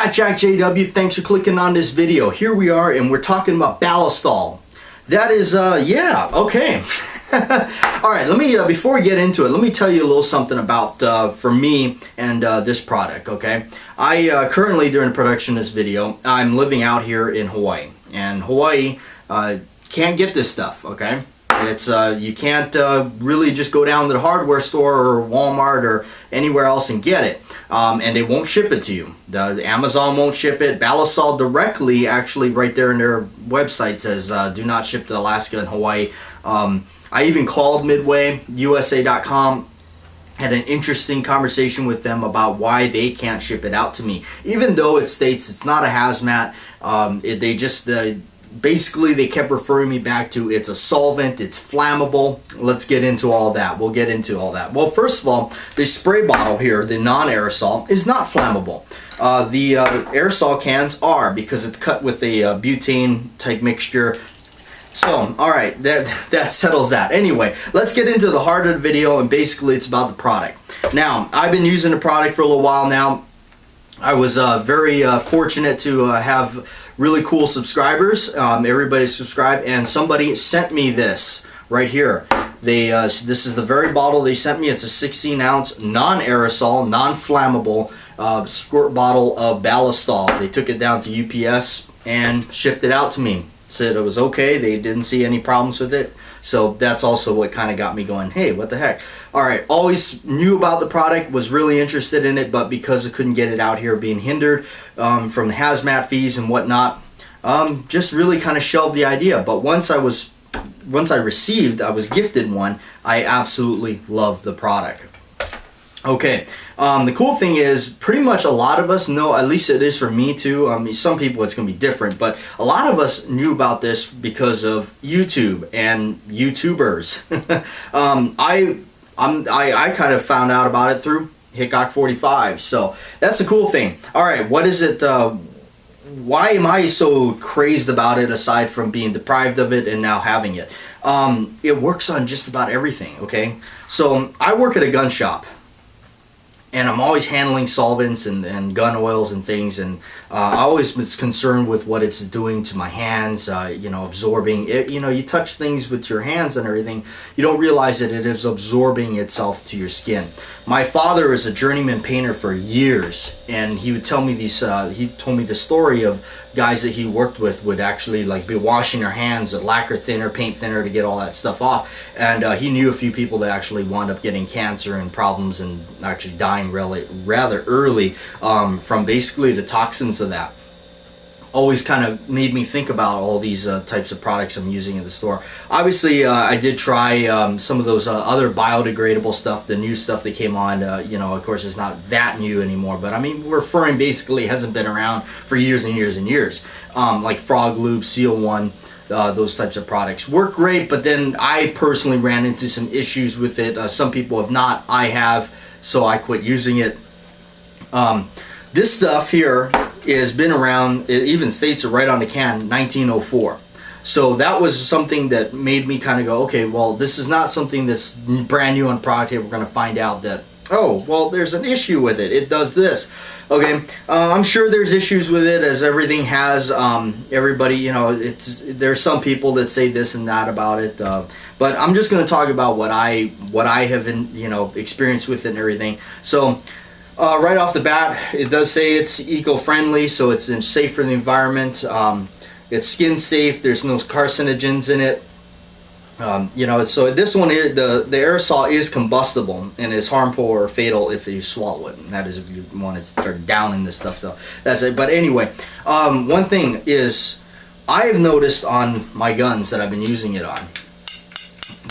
Fat Jack JW, thanks for clicking on this video. Here we are, and we're talking about Ballistol. That is, yeah, okay. Alright, let me, before we get into it, let me tell you a little something about, for me and this product, okay? I, currently, during the production of this video, I'm living out here in Hawaii. And Hawaii, can't get this stuff, okay? It's you can't really just go down to the hardware store or Walmart or anywhere else and get it, and they won't ship it to you. The Amazon won't ship it. Ballistol directly, actually, right there in their website says do not ship to Alaska and Hawaii. I even called Midway USA.com. Had an interesting conversation with them about why they can't ship it out to me, even though it states it's not a hazmat. They just basically, they kept referring me back to it's a solvent, it's flammable. Let's get into all that. We'll get into all that. Well, first of all, the spray bottle here, the non-aerosol, is not flammable. The aerosol cans are, because it's cut with a butane type mixture. So, alright, that settles that. Anyway, let's get into the heart of the video, and basically it's about the product. Now, I've been using the product for a little while now. I was very fortunate to have really cool subscribers. Everybody subscribed, and somebody sent me this right here. This is the very bottle they sent me. It's a 16-ounce non-aerosol, non-flammable squirt bottle of Ballistol. They took it down to UPS and shipped it out to me. Said it was okay. They didn't see any problems with it. So that's also what kind of got me going, hey, what the heck? Alright, always knew about the product, was really interested in it, but because I couldn't get it out here, being hindered from the hazmat fees and whatnot, just really kind of shelved the idea. But once I was gifted one, I absolutely loved the product. Okay, the cool thing is, pretty much a lot of us know, at least it is for me too. I mean, some people it's going to be different, but a lot of us knew about this because of YouTube and YouTubers. I kind of found out about it through Hickok 45, so that's the cool thing. All right, what is it? Why am I so crazed about it, aside from being deprived of it and now having it? It works on just about everything. Okay, so I work at a gun shop, and I'm always handling solvents and gun oils and things, and I always was concerned with what it's doing to my hands, you know, absorbing it. You know, you touch things with your hands and everything, you don't realize that it is absorbing itself to your skin. My father was a journeyman painter for years, and he would tell me these, he told me the story of guys that he worked with would actually like be washing their hands with lacquer thinner, paint thinner to get all that stuff off, and he knew a few people that actually wound up getting cancer and problems and actually dying rather early from basically the toxins of that. Always kind of made me think about all these types of products I'm using in the store. Obviously, I did try some of those other biodegradable stuff, the new stuff that came on. You know, of course, it's not that new anymore, but I mean, referring basically hasn't been around for years and years and years. Like Frog Lube, Seal One, those types of products work great, but then I personally ran into some issues with it. Some people have not, I have, so I quit using it. This stuff here has been around, it even states it right on the can, 1904. So that was something that made me kind of go, okay, well, this is not something that's brand new on product. We're going to find out that, oh, well, there's an issue with it. It does this. Okay, I'm sure there's issues with it, as everything has. Everybody, you know, there's some people that say this and that about it. But I'm just going to talk about what I have, you know, experienced with it and everything. So, right off the bat, it does say it's eco-friendly, so it's safe for the environment. It's skin safe. There's no carcinogens in it. You know, so this one here, the aerosol is combustible and is harmful or fatal if you swallow it. And that is if you want to start downing this stuff. So that's it. But anyway, one thing is, I have noticed on my guns that I've been using it on.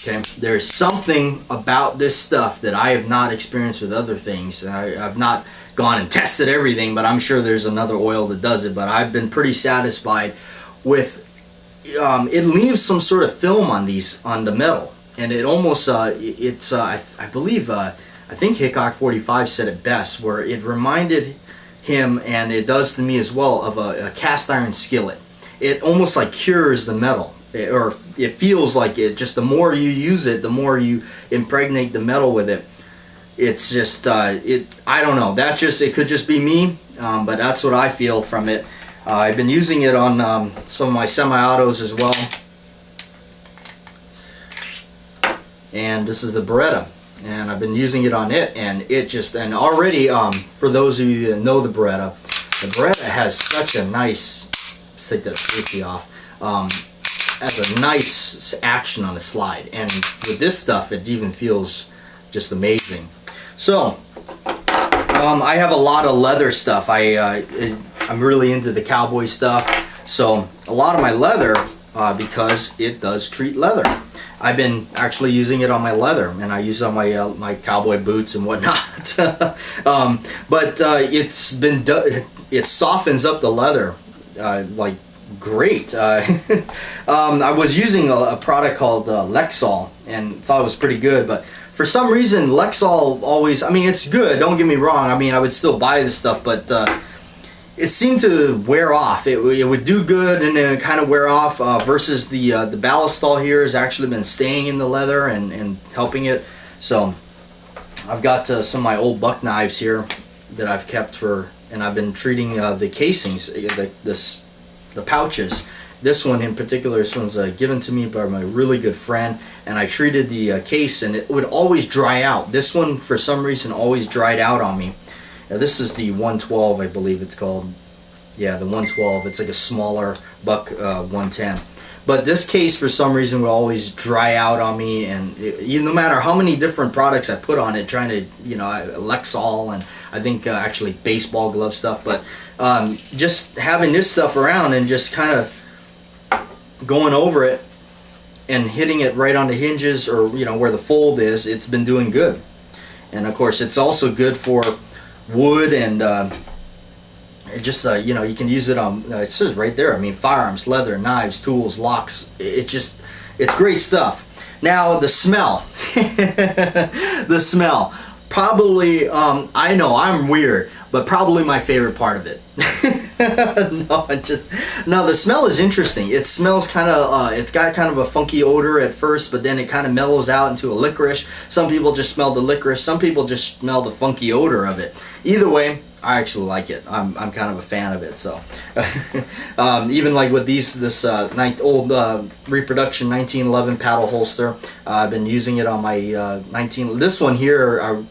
Okay, there's something about this stuff that I have not experienced with other things. I've not gone and tested everything, but I'm sure there's another oil that does it. But I've been pretty satisfied with it. Leaves some sort of film on the metal, and it almost I believe I think Hickok 45 said it best, where it reminded him, and it does to me as well, of a cast iron skillet. It almost like cures the metal. Or it feels like it. Just the more you use it, the more you impregnate the metal with it, it's just I don't know, it could just be me, but that's what I feel from it. I've been using it on some of my semi-autos as well, and this is the Beretta, and I've been using it on it, and it just, and already for those of you that know the Beretta has such a nice, let's take that safety off, has a nice action on the slide, and with this stuff it even feels just amazing. So I have a lot of leather stuff. I'm really into the cowboy stuff, so a lot of my leather, because it does treat leather, I've been actually using it on my leather, and I use it on my my cowboy boots and whatnot. But it softens up the leather like great. I was using a product called Lexol and thought it was pretty good, but for some reason Lexol always, I mean, it's good, don't get me wrong, I mean, I would still buy this stuff, but it seemed to wear off. It would do good and then kind of wear off, versus the Ballistol here has actually been staying in the leather and helping it. So I've got some of my old buck knives here that I've kept for, and I've been treating the casings, the pouches. This one in particular, this one's given to me by my really good friend, and I treated the case and it would always dry out. This one for some reason always dried out on me. Now, this is the 112, I believe it's called. Yeah, the 112. It's like a smaller buck 110. But this case for some reason would always dry out on me, and no matter how many different products I put on it, trying to, you know, Lexol and I think actually baseball glove stuff, but just having this stuff around and just kind of going over it and hitting it right on the hinges, or, you know, where the fold is, it's been doing good. And of course it's also good for wood, and just you know, you can use it on, it says right there, I mean, firearms, leather, knives, tools, locks. It's great stuff. Now the smell. The smell, probably I know I'm weird, but probably my favorite part of it. No, the smell is interesting. It smells kind of it's got kind of a funky odor at first, but then it kind of mellows out into a licorice. Some people just smell the licorice, some people just smell the funky odor of it. Either way, I actually like it. I'm kind of a fan of it. So even like with this old reproduction 1911 paddle holster, I've been using it on my this one here.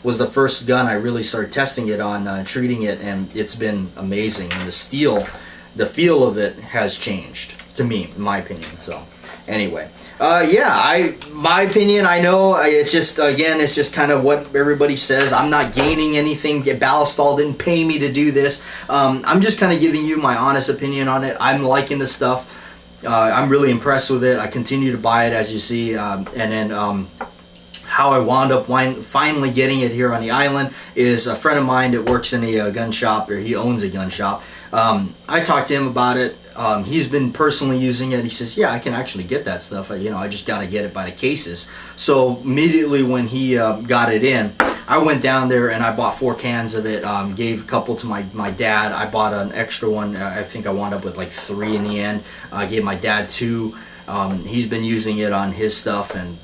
Was the first gun I really started testing it on, treating it, and it's been amazing. And the feel of it has changed to me, in my opinion. So anyway, yeah, my opinion, I know it's just, again, it's just kind of what everybody says. I'm not gaining anything. Ballistol didn't pay me to do this. I'm just kind of giving you my honest opinion on it. I'm liking the stuff. I'm really impressed with it. I continue to buy it, as you see, and then how I wound up finally getting it here on the island is a friend of mine that works in a gun shop, or he owns a gun shop. I talked to him about it. He's been personally using it. He says, yeah, I can actually get that stuff. You know, I just got to get it by the cases. So immediately when he got it in, I went down there and I bought 4 cans of it, gave a couple to my dad. I bought an extra one. I think I wound up with like 3 in the end. I gave my dad 2. He's been using it on his stuff, and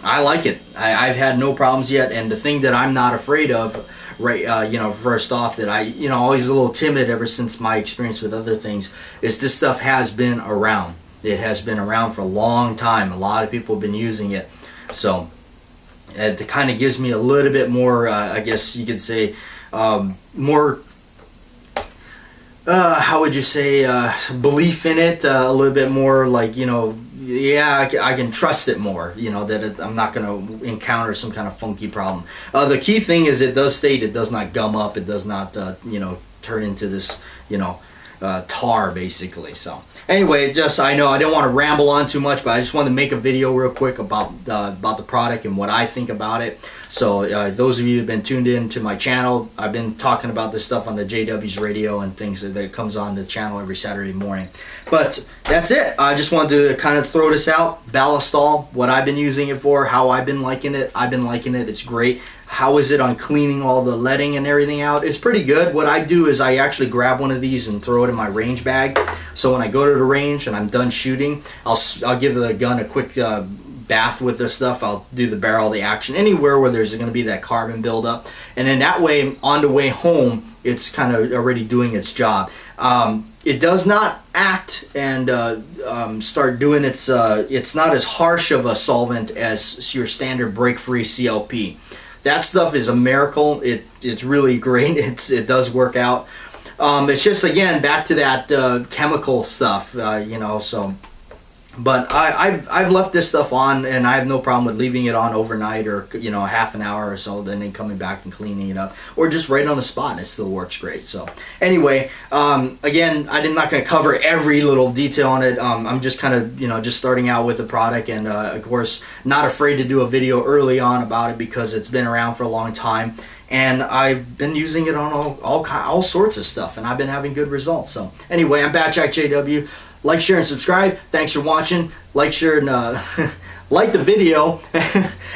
I like it. I've had no problems yet. And the thing that I'm not afraid of, right, you know, first off, that always a little timid ever since my experience with other things, is this stuff has been around. It has been around for a long time. A lot of people have been using it. So it kind of gives me a little bit more, I guess you could say, more, how would you say, belief in it, a little bit more, like, you know, yeah, I can trust it more, you know, that I'm not going to encounter some kind of funky problem. The key thing is it does state it does not gum up. It does not, you know, turn into this, you know, tar, basically. So anyway, just, I know I didn't want to ramble on too much, but I just wanted to make a video real quick about the product and what I think about it. So those of you who have been tuned in to my channel, I've been talking about this stuff on the JW's radio and things that comes on the channel every Saturday morning. But that's it. I just wanted to kind of throw this out. Ballistol, what I've been using it for, how I've been liking it. I've been liking it. It's great. How is it on cleaning all the leading and everything out? It's pretty good. What I do is I actually grab one of these and throw it in my range bag. So when I go to the range and I'm done shooting, I'll give the gun a quick bath with this stuff, I'll do the barrel, the action, anywhere where there's going to be that carbon buildup. And then that way, on the way home, it's kind of already doing its job. It does not act and start doing its, it's not as harsh of a solvent as your standard break-free CLP. That stuff is a miracle. It's really great. It does work out. It's just, again, back to that chemical stuff, you know, so. But I've left this stuff on, and I have no problem with leaving it on overnight, or, you know, half an hour or so, then coming back and cleaning it up, or just right on the spot, and it still works great. So anyway, again, I'm not going to cover every little detail on it. I'm just kind of, you know, just starting out with the product, and of course, not afraid to do a video early on about it because it's been around for a long time. And I've been using it on all sorts of stuff, and I've been having good results. So anyway, I'm Batjack JW. Like, share, and subscribe. Thanks for watching. Like, share, and like the video,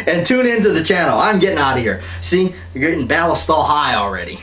and tune into the channel. I'm getting out of here. See, you're getting Ballistol high already.